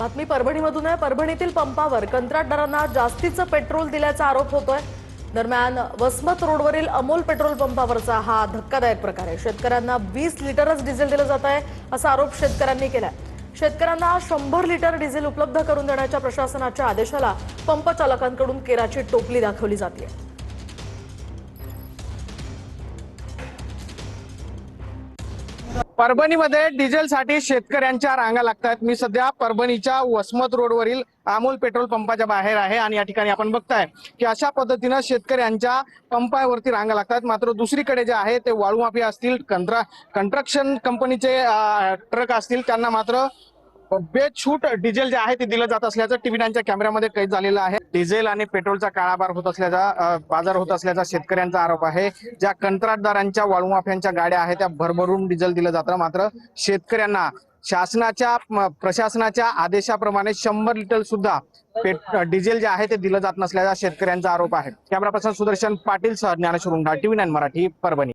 बातमी परभणीमधून आहे। परभणीतील पंपावर कंत्राटदारांना जास्तीचं पेट्रोल दिल्याचा आरोप होतोय। दरम्यान वसमत रोडवरील अमोल पेट्रोल पंपावरचा हा धक्कादायक प्रकार आहे। शेतकऱ्यांना 20 लिटरच डिझेल दिलं जात आहे असा आरोप शेतकऱ्यांनी केलाय। शेतकऱ्यांना 100 लिटर डिझेल उपलब्ध करून देण्याच्या प्रशासनाच्या आदेशाला पंप चालकांकडून केराची टोपली दाखवली जाते। परभणीमध्ये डिझेलसाठी शेतकऱ्यांच्या रांगा लागतात। मी सध्या परभणीच्या वसमत रोडवरील अमोल पेट्रोल पंपाच्या बाहेर आहे आणि या ठिकाणी आपण बघताय की अशा पद्धतीनं शेतकऱ्यांच्या पंपावरती रांगा लागतात। मात्र दुसरीकडे जे आहे ते वाळू माफिया असतील, कंस्ट्रक्शन कंपनीचे ट्रक असतील, त्यांना मात्र बेछूट डिझेल जे आहे ते दिलं जात असल्याचं टीव्ही9च्या कॅमेऱ्यामध्ये कैद झालेलं आहे। डिझेल आणि पेट्रोलचा काळाबाजार होत असल्याचा शेतकऱ्यांचा आरोप आहे। ज्या कंत्राटदारांच्या वाळू माफियांच्या गाड्या आहेत त्या भरभरून डिझेल दिलं जातं, मात्र शेतकऱ्यांना प्रशासनाच्या आदेशाप्रमाणे 100 लिटर सुद्धा डिझेल जे आहे ते दिलं जात नसल्याचा शेतकऱ्यांचा आरोप आहे। कॅमेरा पर्सन सुदर्शन पाटील सह ज्ञानेश्वर उंडाळ, टीव्ही9 मराठी, परभणी।